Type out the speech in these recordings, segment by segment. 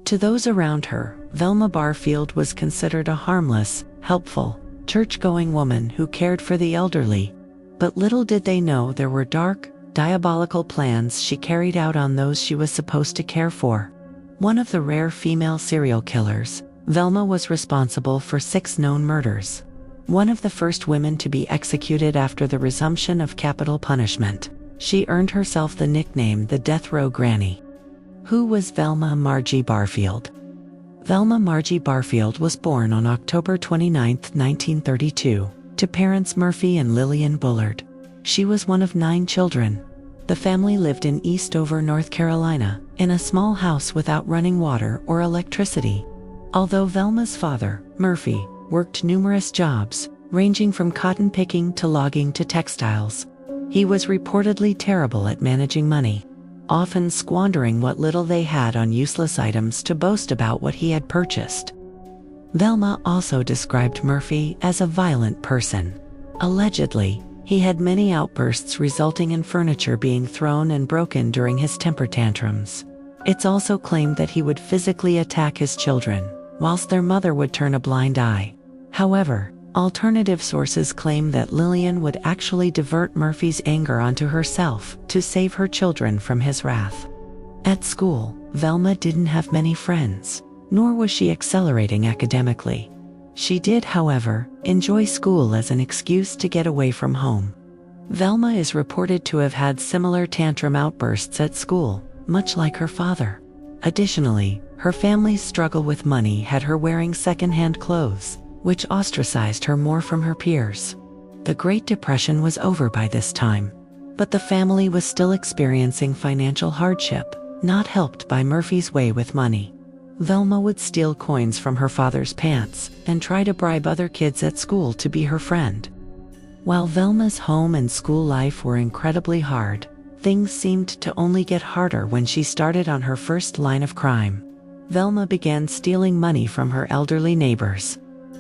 To those around her, Velma Barfield was considered a harmless, helpful, church-going woman who cared for the elderly. But little did they know there were dark, diabolical plans she carried out on those she was supposed to care for. One of the rare female serial killers, Velma was responsible for 6 known murders. One of the first women to be executed after the resumption of capital punishment, she earned herself the nickname the Death Row Granny. Who was Velma Margie Barfield? Velma Margie Barfield was born on October 29, 1932, to parents Murphy and Lillian Bullard. She was one of 9 children. The family lived in Eastover, North Carolina, in a small house without running water or electricity. Although Velma's father, Murphy, worked numerous jobs, ranging from cotton picking to logging to textiles, he was reportedly terrible at managing money, often squandering what little they had on useless items to boast about what he had purchased. Velma also described Murphy as a violent person. Allegedly, he had many outbursts resulting in furniture being thrown and broken during his temper tantrums. It's also claimed that he would physically attack his children, whilst their mother would turn a blind eye. However, alternative sources claim that Lillian would actually divert Murphy's anger onto herself to save her children from his wrath. At school, Velma didn't have many friends, nor was she accelerating academically. She did, however, enjoy school as an excuse to get away from home. Velma is reported to have had similar tantrum outbursts at school, much like her father. Additionally, her family's struggle with money had her wearing second-hand clothes, which ostracized her more from her peers. The Great Depression was over by this time, but the family was still experiencing financial hardship, not helped by Murphy's way with money. Velma would steal coins from her father's pants and try to bribe other kids at school to be her friend. While Velma's home and school life were incredibly hard, things seemed to only get harder when she started on her first line of crime. Velma began stealing money from her elderly neighbors.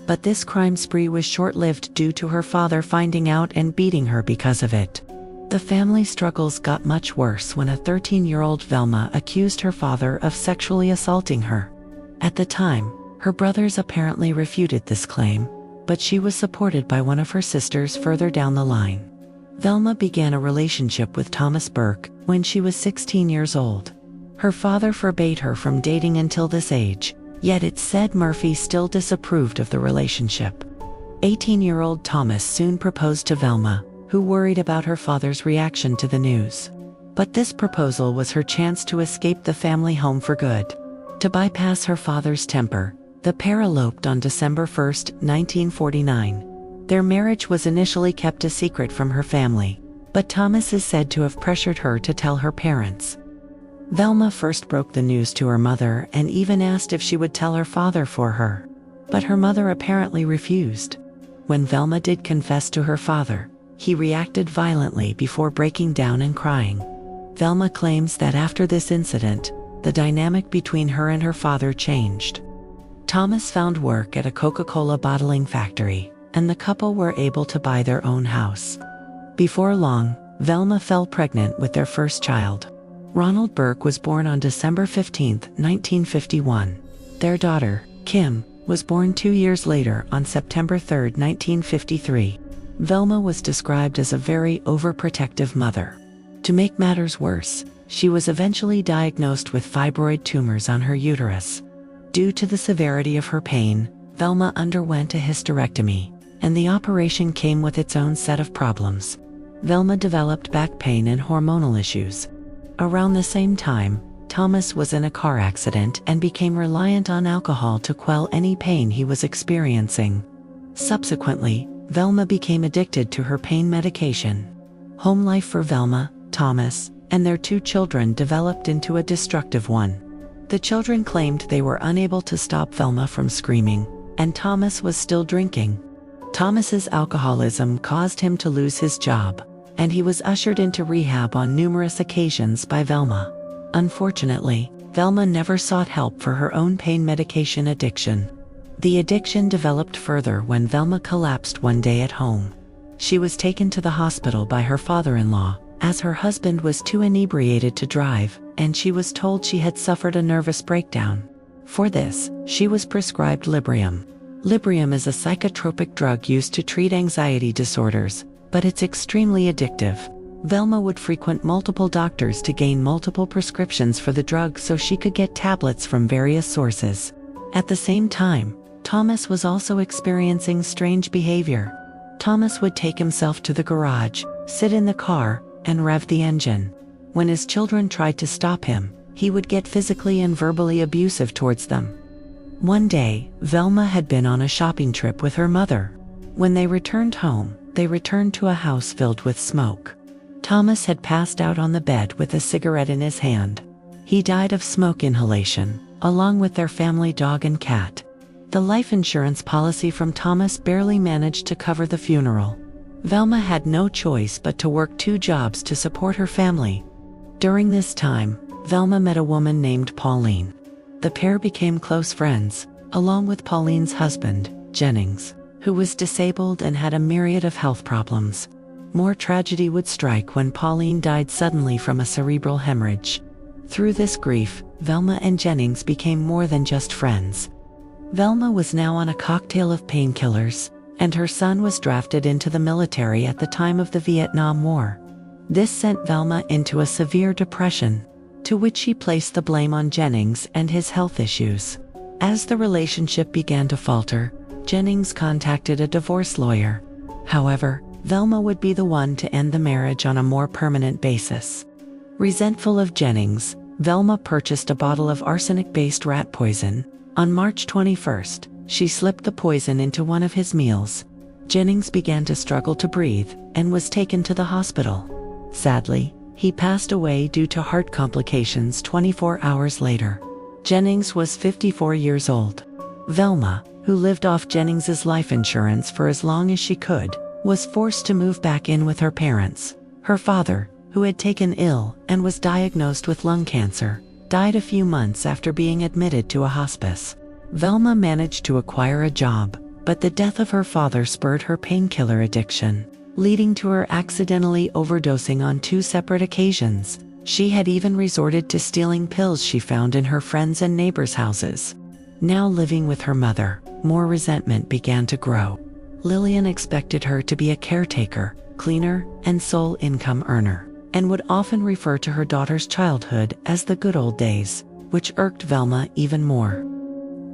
But this crime spree was short-lived due to her father finding out and beating her because of it. The family struggles got much worse when a 13-year-old Velma accused her father of sexually assaulting her. At the time, her brothers apparently refuted this claim, but she was supported by one of her sisters further down the line. Velma began a relationship with Thomas Burke when she was 16 years old. Her father forbade her from dating until this age, yet it's said Murphy still disapproved of the relationship. 18-year-old Thomas soon proposed to Velma, who worried about her father's reaction to the news. But this proposal was her chance to escape the family home for good. To bypass her father's temper, the pair eloped on December 1, 1949. Their marriage was initially kept a secret from her family, but Thomas is said to have pressured her to tell her parents. Velma first broke the news to her mother and even asked if she would tell her father for her. But her mother apparently refused. When Velma did confess to her father, he reacted violently before breaking down and crying. Velma claims that after this incident, the dynamic between her and her father changed. Thomas found work at a Coca-Cola bottling factory, and the couple were able to buy their own house. Before long, Velma fell pregnant with their first child. Ronald Burke was born on December 15, 1951. Their daughter, Kim, was born 2 years later on September 3, 1953. Velma was described as a very overprotective mother. To make matters worse, she was eventually diagnosed with fibroid tumors on her uterus. Due to the severity of her pain, Velma underwent a hysterectomy, and the operation came with its own set of problems. Velma developed back pain and hormonal issues. Around the same time, Thomas was in a car accident and became reliant on alcohol to quell any pain he was experiencing. Subsequently, Velma became addicted to her pain medication. Home life for Velma, Thomas, and their 2 children developed into a destructive one. The children claimed they were unable to stop Velma from screaming, and Thomas was still drinking. Thomas's alcoholism caused him to lose his job, and he was ushered into rehab on numerous occasions by Velma. Unfortunately, Velma never sought help for her own pain medication addiction. The addiction developed further when Velma collapsed one day at home. She was taken to the hospital by her father-in-law, as her husband was too inebriated to drive, and she was told she had suffered a nervous breakdown. For this, she was prescribed Librium. Librium is a psychotropic drug used to treat anxiety disorders, but it's extremely addictive. Velma would frequent multiple doctors to gain multiple prescriptions for the drug so she could get tablets from various sources. At the same time, Thomas was also experiencing strange behavior. Thomas would take himself to the garage, sit in the car, and rev the engine. When his children tried to stop him, he would get physically and verbally abusive towards them. One day, Velma had been on a shopping trip with her mother. When they returned home, they returned to a house filled with smoke. Thomas had passed out on the bed with a cigarette in his hand. He died of smoke inhalation, along with their family dog and cat. The life insurance policy from Thomas barely managed to cover the funeral. Velma had no choice but to work 2 jobs to support her family. During this time, Velma met a woman named Pauline. The pair became close friends, along with Pauline's husband, Jennings, who was disabled and had a myriad of health problems. More tragedy would strike when Pauline died suddenly from a cerebral hemorrhage. Through this grief, Velma and Jennings became more than just friends. Velma was now on a cocktail of painkillers, and her son was drafted into the military at the time of the Vietnam War. This sent Velma into a severe depression, to which she placed the blame on Jennings and his health issues. As the relationship began to falter, Jennings contacted a divorce lawyer. However, Velma would be the one to end the marriage on a more permanent basis. Resentful of Jennings, Velma purchased a bottle of arsenic-based rat poison. On March 21st, she slipped the poison into one of his meals. Jennings began to struggle to breathe and was taken to the hospital. Sadly, he passed away due to heart complications 24 hours later. Jennings was 54 years old. Velma, who lived off Jennings's life insurance for as long as she could, was forced to move back in with her parents. Her father, who had taken ill and was diagnosed with lung cancer, died a few months after being admitted to a hospice. Velma managed to acquire a job, but the death of her father spurred her painkiller addiction, leading to her accidentally overdosing on 2 separate occasions. She had even resorted to stealing pills she found in her friends' and neighbors' houses. Now living with her mother, more resentment began to grow. Lillian expected her to be a caretaker, cleaner, and sole income earner, and would often refer to her daughter's childhood as the good old days, which irked Velma even more.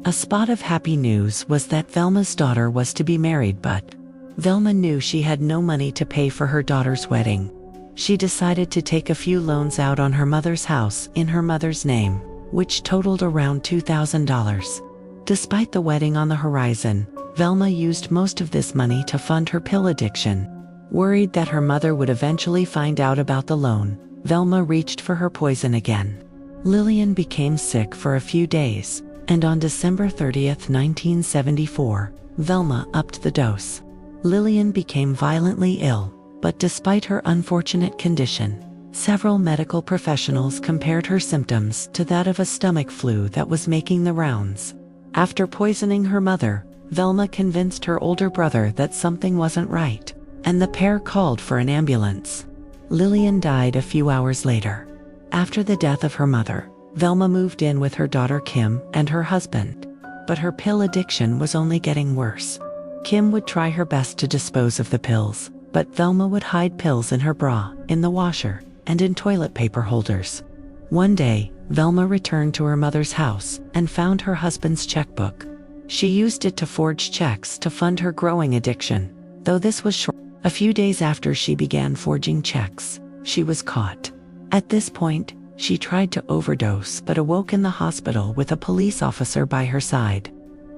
A spot of happy news was that Velma's daughter was to be married, but Velma knew she had no money to pay for her daughter's wedding. She decided to take a few loans out on her mother's house in her mother's name, which totaled around $2,000. Despite the wedding on the horizon, Velma used most of this money to fund her pill addiction. Worried that her mother would eventually find out about the loan, Velma reached for her poison again. Lillian became sick for a few days, and on December 30th, 1974, Velma upped the dose. Lillian became violently ill, but despite her unfortunate condition, several medical professionals compared her symptoms to that of a stomach flu that was making the rounds. After poisoning her mother, Velma convinced her older brother that something wasn't right, and the pair called for an ambulance. Lillian died a few hours later. After the death of her mother, Velma moved in with her daughter Kim and her husband, but her pill addiction was only getting worse. Kim would try her best to dispose of the pills, but Velma would hide pills in her bra, in the washer, and in toilet paper holders. One day, Velma returned to her mother's house and found her husband's checkbook. She used it to forge checks to fund her growing addiction, though this was short. A few days after she began forging checks, she was caught. At this point, she tried to overdose but awoke in the hospital with a police officer by her side.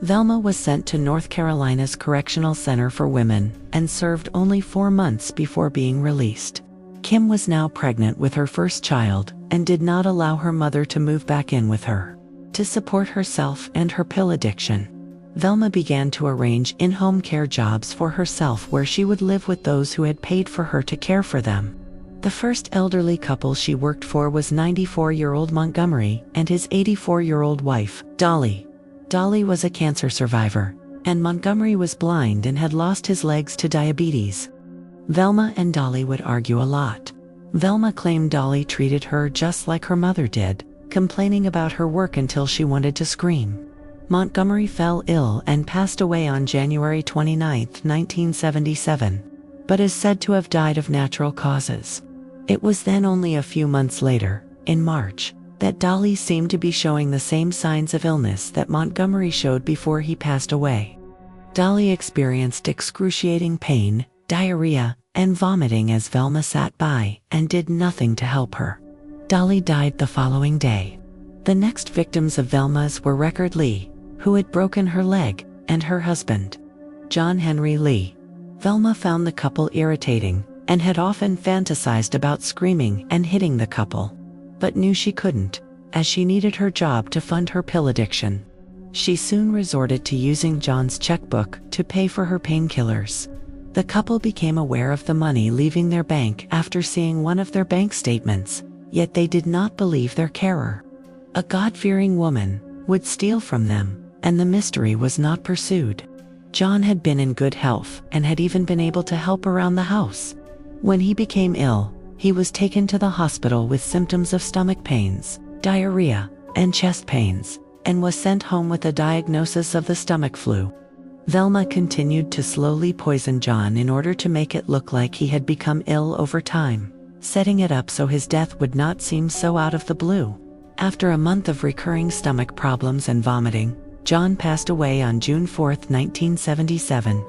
Velma was sent to North Carolina's Correctional Center for Women and served only 4 months before being released. Kim was now pregnant with her first child and did not allow her mother to move back in with her. To support herself and her pill addiction, Velma began to arrange in-home care jobs for herself where she would live with those who had paid for her to care for them. The first elderly couple she worked for was 94-year-old Montgomery and his 84-year-old wife, Dolly. Dolly was a cancer survivor, and Montgomery was blind and had lost his legs to diabetes. Velma and Dolly would argue a lot. Velma claimed Dolly treated her just like her mother did, complaining about her work until she wanted to scream. Montgomery fell ill and passed away on January 29, 1977, but is said to have died of natural causes. It was then only a few months later, in March, that Dolly seemed to be showing the same signs of illness that Montgomery showed before he passed away. Dolly experienced excruciating pain, diarrhea, and vomiting as Velma sat by and did nothing to help her. Dolly died the following day. The next victims of Velma's were Record Lee, who had broken her leg, and her husband, John Henry Lee. Velma found the couple irritating and had often fantasized about screaming and hitting the couple, but knew she couldn't, as she needed her job to fund her pill addiction. She soon resorted to using John's checkbook to pay for her painkillers. The couple became aware of the money leaving their bank after seeing one of their bank statements, yet they did not believe their carer. A God-fearing woman would steal from them, and the mystery was not pursued. John had been in good health and had even been able to help around the house. When he became ill, he was taken to the hospital with symptoms of stomach pains, diarrhea, and chest pains, and was sent home with a diagnosis of the stomach flu. Velma continued to slowly poison John in order to make it look like he had become ill over time, setting it up so his death would not seem so out of the blue. After a month of recurring stomach problems and vomiting, John passed away on June 4, 1977.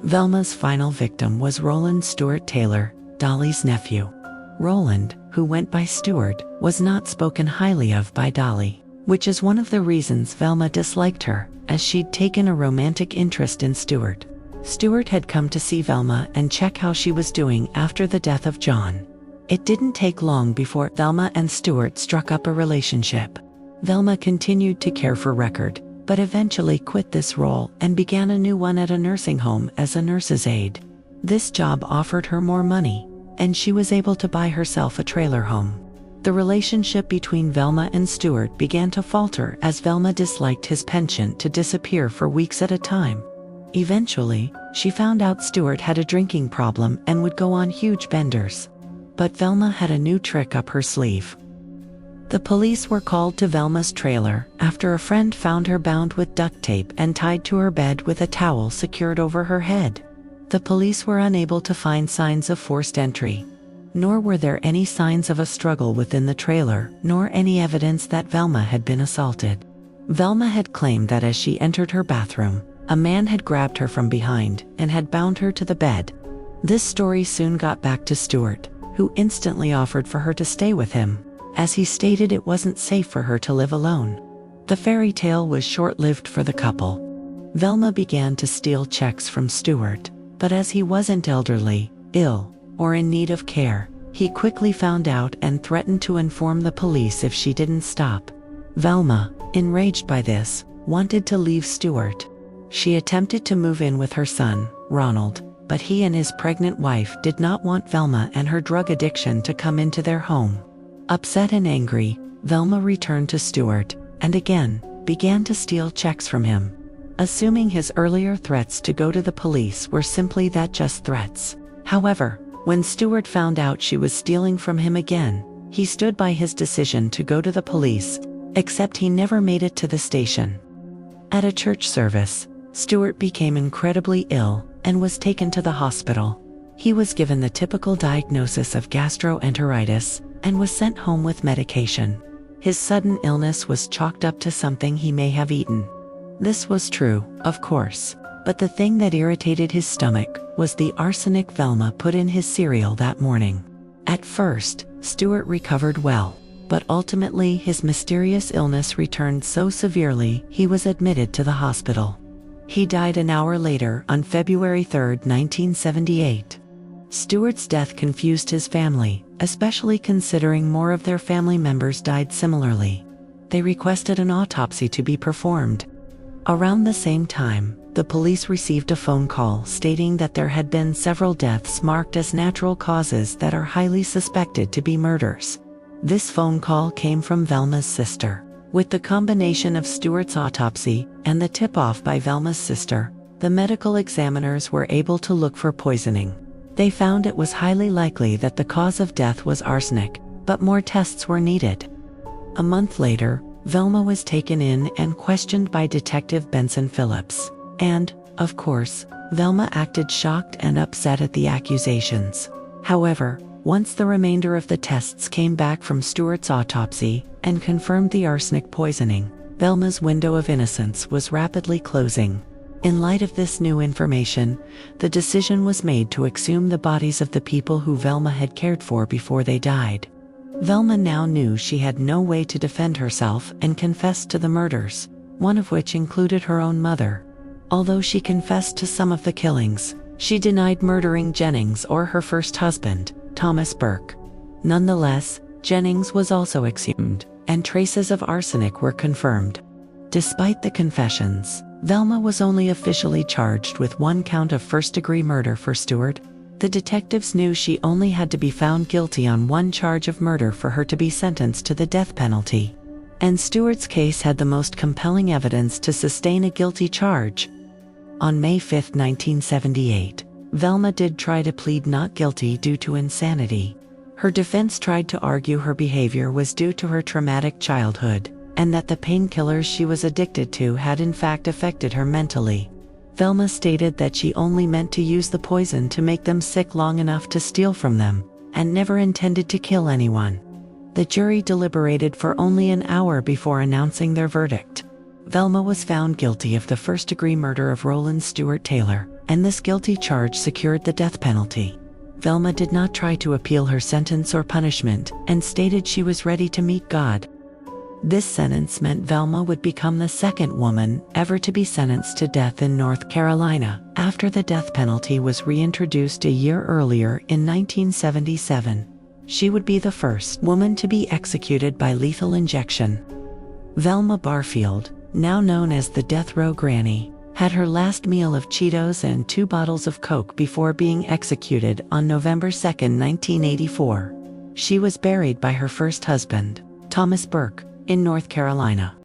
Velma's final victim was Roland Stewart Taylor, Dolly's nephew. Roland, who went by Stewart, was not spoken highly of by Dolly, which is one of the reasons Velma disliked her, as she'd taken a romantic interest in Stewart. Stewart had come to see Velma and check how she was doing after the death of John. It didn't take long before Velma and Stewart struck up a relationship. Velma continued to care for Record, but eventually quit this role and began a new one at a nursing home as a nurse's aide. This job offered her more money, and she was able to buy herself a trailer home. The relationship between Velma and Stewart began to falter as Velma disliked his penchant to disappear for weeks at a time. Eventually, she found out Stewart had a drinking problem and would go on huge benders. But Velma had a new trick up her sleeve. The police were called to Velma's trailer after a friend found her bound with duct tape and tied to her bed with a towel secured over her head. The police were unable to find signs of forced entry, nor were there any signs of a struggle within the trailer, nor any evidence that Velma had been assaulted. Velma had claimed that as she entered her bathroom, a man had grabbed her from behind and had bound her to the bed. This story soon got back to Stewart, who instantly offered for her to stay with him, as he stated it wasn't safe for her to live alone. The fairy tale was short-lived for the couple. Velma began to steal checks from Stewart, but as he wasn't elderly, ill, or in need of care, he quickly found out and threatened to inform the police if she didn't stop. Velma, enraged by this, wanted to leave Stewart. She attempted to move in with her son, Ronald, but he and his pregnant wife did not want Velma and her drug addiction to come into their home. Upset and angry, Velma returned to Stewart, and again, began to steal checks from him. Assuming his earlier threats to go to the police were simply that, just threats. However, when Stewart found out she was stealing from him again, he stood by his decision to go to the police, except he never made it to the station. At a church service, Stewart became incredibly ill and was taken to the hospital. He was given the typical diagnosis of gastroenteritis and was sent home with medication. His sudden illness was chalked up to something he may have eaten. This was true, of course, but the thing that irritated his stomach was the arsenic Velma put in his cereal that morning. At first, Stewart recovered well, but ultimately his mysterious illness returned so severely he was admitted to the hospital. He died an hour later on February 3, 1978. Stewart's death confused his family, especially considering more of their family members died similarly. They requested an autopsy to be performed. Around the same time, the police received a phone call stating that there had been several deaths marked as natural causes that are highly suspected to be murders. This phone call came from Velma's sister. With the combination of Stewart's autopsy and the tip-off by Velma's sister, the medical examiners were able to look for poisoning. They found it was highly likely that the cause of death was arsenic, but more tests were needed. A month later, Velma was taken in and questioned by Detective Benson Phillips, and, of course, Velma acted shocked and upset at the accusations. However, once the remainder of the tests came back from Stewart's autopsy and confirmed the arsenic poisoning, Velma's window of innocence was rapidly closing. In light of this new information, the decision was made to exhume the bodies of the people who Velma had cared for before they died. Velma now knew she had no way to defend herself and confessed to the murders, one of which included her own mother. Although she confessed to some of the killings, she denied murdering Jennings or her first husband, Thomas Burke. Nonetheless, Jennings was also exhumed, and traces of arsenic were confirmed. Despite the confessions, Velma was only officially charged with one count of first-degree murder for Stewart. The detectives knew she only had to be found guilty on one charge of murder for her to be sentenced to the death penalty. And Stewart's case had the most compelling evidence to sustain a guilty charge. On May 5, 1978, Velma did try to plead not guilty due to insanity. Her defense tried to argue her behavior was due to her traumatic childhood, and that the painkillers she was addicted to had in fact affected her mentally. Velma stated that she only meant to use the poison to make them sick long enough to steal from them, and never intended to kill anyone. The jury deliberated for only an hour before announcing their verdict. Velma was found guilty of the first-degree murder of Roland Stewart Taylor, and this guilty charge secured the death penalty. Velma did not try to appeal her sentence or punishment, and stated she was ready to meet God. This sentence meant Velma would become the second woman ever to be sentenced to death in North Carolina, after the death penalty was reintroduced a year earlier in 1977. She would be the first woman to be executed by lethal injection. Velma Barfield, now known as the Death Row Granny, had her last meal of Cheetos and 2 bottles of Coke before being executed on November 2, 1984. She was buried by her first husband, Thomas Burke, in North Carolina.